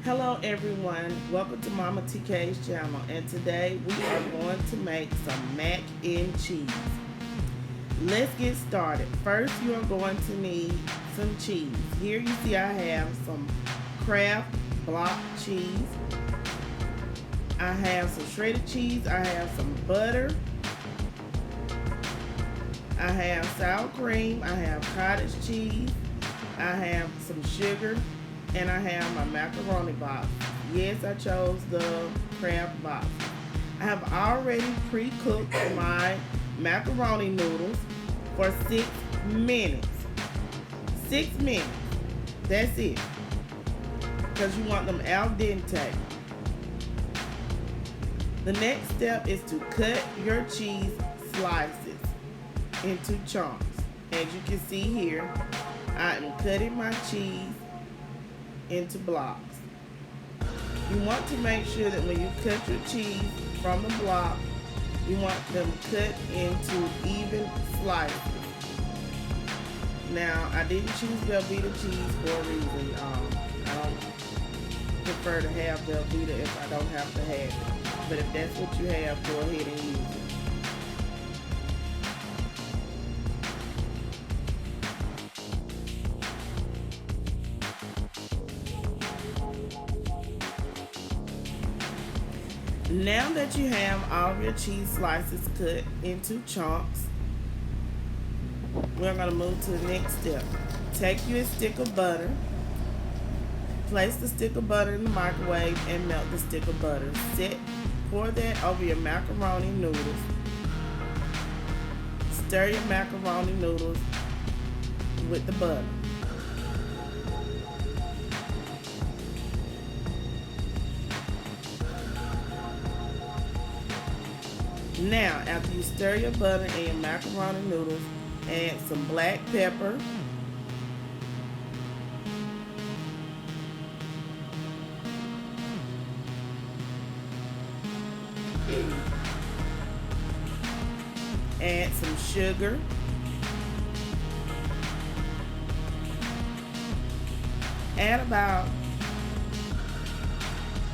Hello everyone, welcome to Mama TK's channel, and today we are going to make some mac and cheese. Let's get started. First you are going to need some cheese. Here you see I have some Kraft block cheese. I have some shredded cheese. I have some butter. I have sour cream. I have cottage cheese. I have some sugar. And I have my macaroni box. Yes, I chose the Kraft box. I have already pre-cooked my macaroni noodles for 6 minutes. 6 minutes. That's it. Because you want them al dente. The next step is to cut your cheese slices into chunks. As you can see here, I am cutting my cheese into blocks. You want to make sure that when you cut your cheese from the block, you want them cut into even slices. Now, I didn't choose Velveeta cheese for a reason. I don't prefer to have Velveeta if I don't have to have it. But if that's what you have, go ahead and use it. Now that you have all of your cheese slices cut into chunks, we're going to move to the next step. Take you a stick of butter, place the stick of butter in the microwave and melt the stick of butter. Pour that over your macaroni noodles. Stir your macaroni noodles with the butter. Now, after you stir your butter and your macaroni noodles, add some black pepper, add some sugar, add about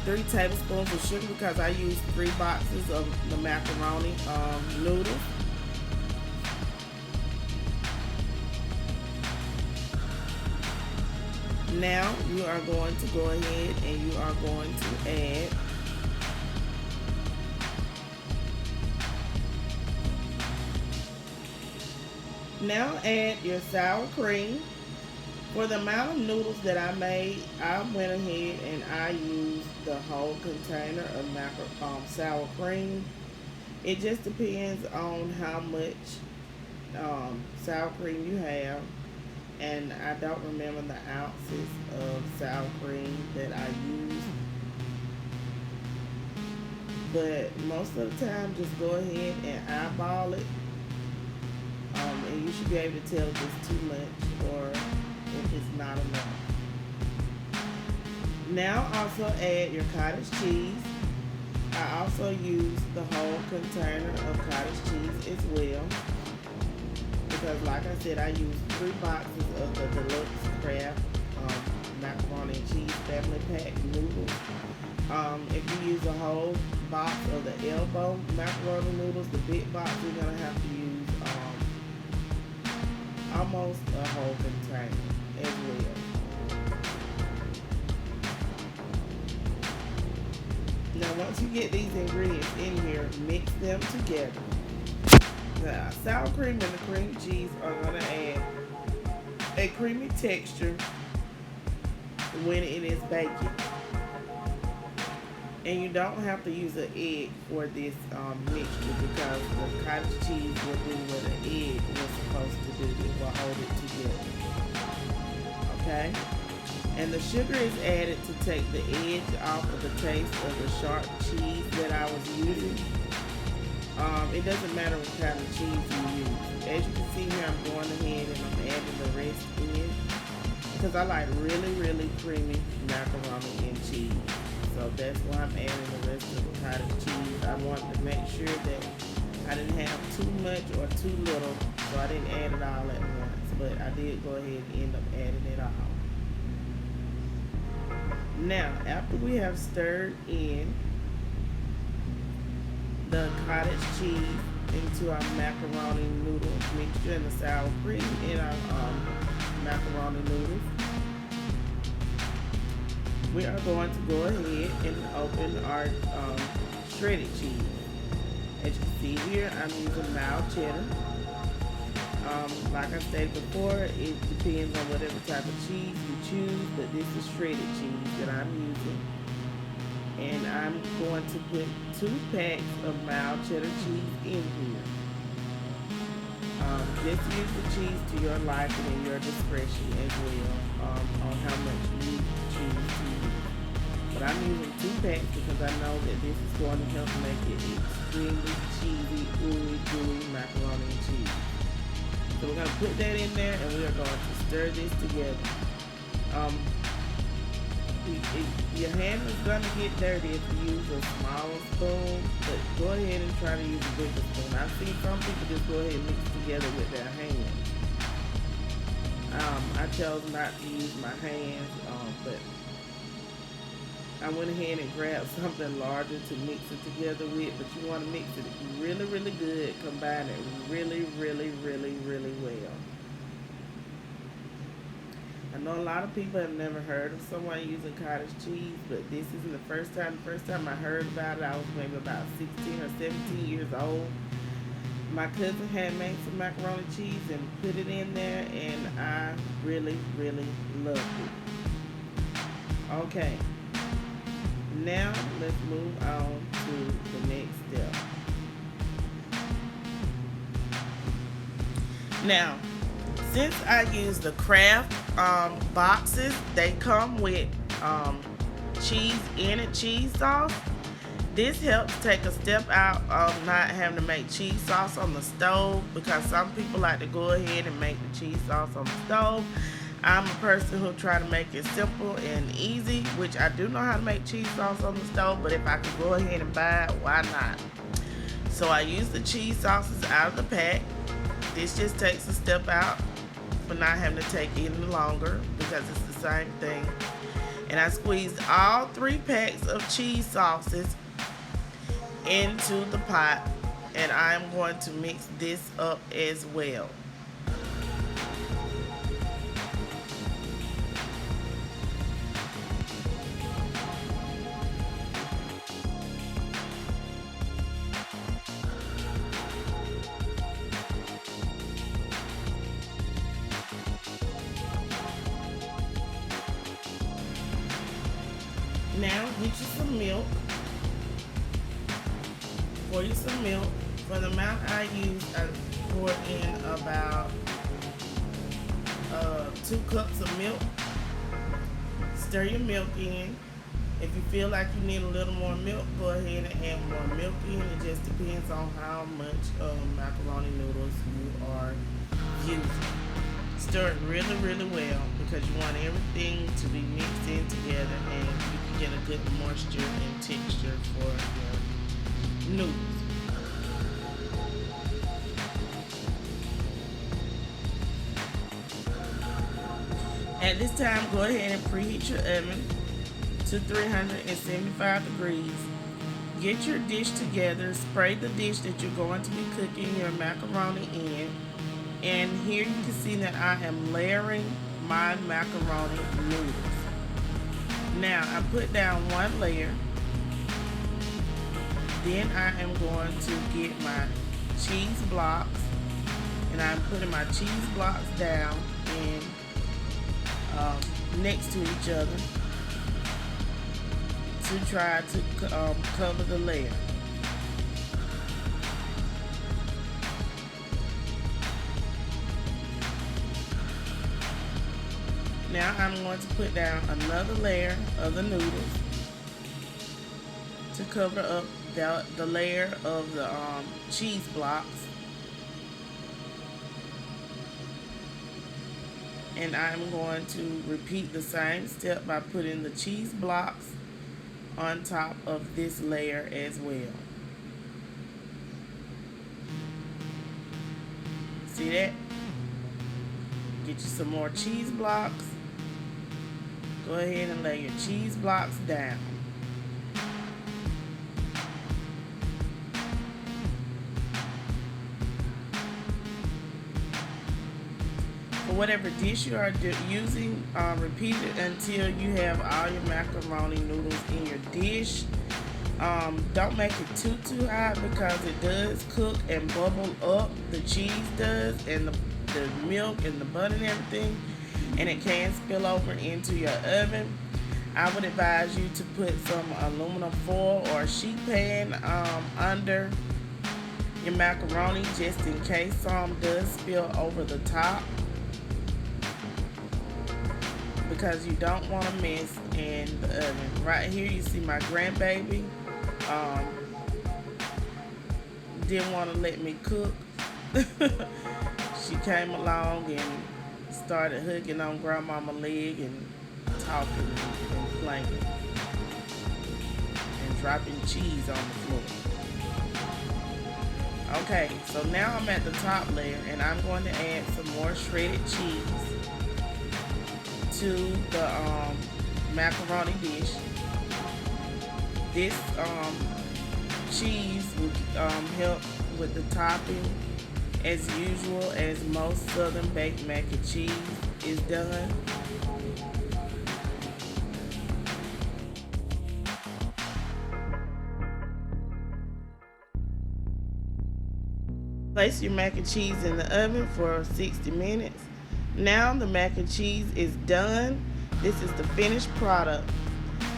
3 tablespoons of sugar because I use 3 boxes of the macaroni noodles. Now you are going to go ahead and you are going to add your sour cream. For the amount of noodles that I made, I went ahead and I used the whole container of sour cream. It just depends on how much sour cream you have. And I don't remember the ounces of sour cream that I used. But most of the time, just go ahead and eyeball it. And you should be able to tell if it's too much or if it's not enough. Now also add your cottage cheese. I also use the whole container of cottage cheese as well. Because like I said, I use 3 boxes of the deluxe Kraft macaroni and cheese family pack noodles. If you use a whole box of the elbow macaroni noodles, the big box, you're going to have to use almost a whole container as well. Now once you get these ingredients in here, mix them together. The sour cream and the cream cheese are going to add a creamy texture when it is baking. And you don't have to use an egg for this mixture because the cottage cheese will do what an egg was supposed to do. It will hold it together. Okay? And the sugar is added to take the edge off of the taste of the sharp cheese that I was using. It doesn't matter what kind of cheese you use. As you can see here, I'm going ahead and I'm adding the rest in because I like really, really creamy macaroni and cheese. So that's why I'm adding the rest of the cottage cheese. I wanted to make sure that I didn't have too much or too little, so I didn't add it all at once. But I did go ahead and end up adding it all. Now, after we have stirred in the cottage cheese into our macaroni noodle mixture and the sour cream in our macaroni noodles, we are going to go ahead and open our shredded cheese. As you can see here, I'm using mild cheddar. Like I said before, it depends on whatever type of cheese you choose, but this is shredded cheese that I'm using. And I'm going to put 2 packs of mild cheddar cheese in here. Just use the cheese to your liking and your discretion as well on how much you choose to use. But I'm using 2 packs because I know that this is going to help make it extremely cheesy, ooey gooey macaroni and cheese. So we're going to put that in there and we are going to stir this together. Your hand is going to get dirty if you use a smaller spoon, but go ahead and try to use a bigger spoon. I've seen some people just go ahead and mix together with their hands. I chose not to use my hands, but I went ahead and grabbed something larger to mix it together with, but you want to mix it really, really good. Combine it really, really, really, really well. I know a lot of people have never heard of someone using cottage cheese, but this isn't the first time. The first time I heard about it, I was maybe about 16 or 17 years old. My cousin had made some macaroni cheese and put it in there, and I really, really loved it. Okay, now let's move on to the next step. Now, since I use the Kraft boxes, they come with cheese in it, cheese sauce. This helps take a step out of not having to make cheese sauce on the stove, because some people like to go ahead and make the cheese sauce on the stove. I'm a person who try to make it simple and easy, which I do know how to make cheese sauce on the stove, but if I could go ahead and buy it, why not? So I use the cheese sauces out of the pack. This just takes a step out for not having to take any longer, because it's the same thing. And I squeezed all 3 packs of cheese sauces into the pot, and I'm going to mix this up as well. Now get you some milk. Pour you some milk. For the amount I use, I poured in about 2 cups of milk. Stir your milk in. If you feel like you need a little more milk, go ahead and add more milk in. It just depends on how much macaroni noodles you are using. Stir it really, really well, because you want everything to be mixed in together and you can get a good moisture and texture for your noodles. At this time, go ahead and preheat your oven to 375 degrees. Get your dish together. Spray the dish that you're going to be cooking your macaroni in. And here you can see that I am layering my macaroni noodles. Now, I put down 1 layer. Then I am going to get my cheese blocks. And I'm putting my cheese blocks down in next to each other to try to cover the layer. Now I'm going to put down another layer of the noodles to cover up the layer of the cheese blocks. And I'm going to repeat the same step by putting the cheese blocks on top of this layer as well. See that? Get you some more cheese blocks. Go ahead and lay your cheese blocks down. For whatever dish you are using, repeat it until you have all your macaroni noodles in your dish. Don't make it too hot because it does cook and bubble up. The cheese does, and the milk and the butter and everything, and it can spill over into your oven. I would advise you to put some aluminum foil or sheet pan under your macaroni just in case some does spill over the top, because you don't want to mess in the oven. Right here you see my grandbaby didn't want to let me cook. She came along and started hugging on grandmama's leg and talking and playing and dropping cheese on the floor. Okay, so now I'm at the top layer and I'm going to add some more shredded cheese to the macaroni dish. This cheese will help with the topping as usual, as most southern baked mac and cheese is done. Place your mac and cheese in the oven for 60 minutes. Now the mac and cheese is done. This is the finished product.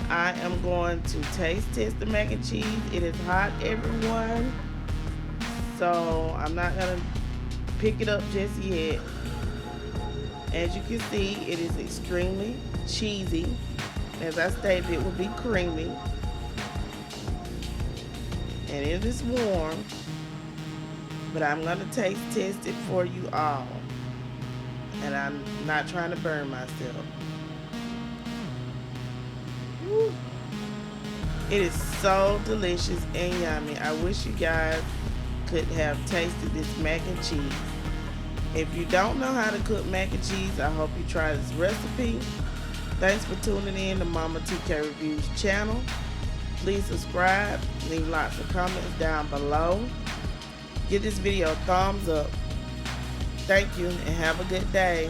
I am going to taste test the mac and cheese. It is hot, everyone, so I'm not gonna pick it up just yet. As you can see, it is extremely cheesy. As I stated, it will be creamy, and it is warm, but I'm gonna taste test it for you all, and I'm not trying to burn myself. Woo. It is so delicious and yummy. I wish you guys could have tasted this mac and cheese. If you don't know how to cook mac and cheese, I hope you try this recipe. Thanks for tuning in to Mama TK Reviews channel. Please subscribe, leave lots of comments down below. Give this video a thumbs up. Thank you and have a good day.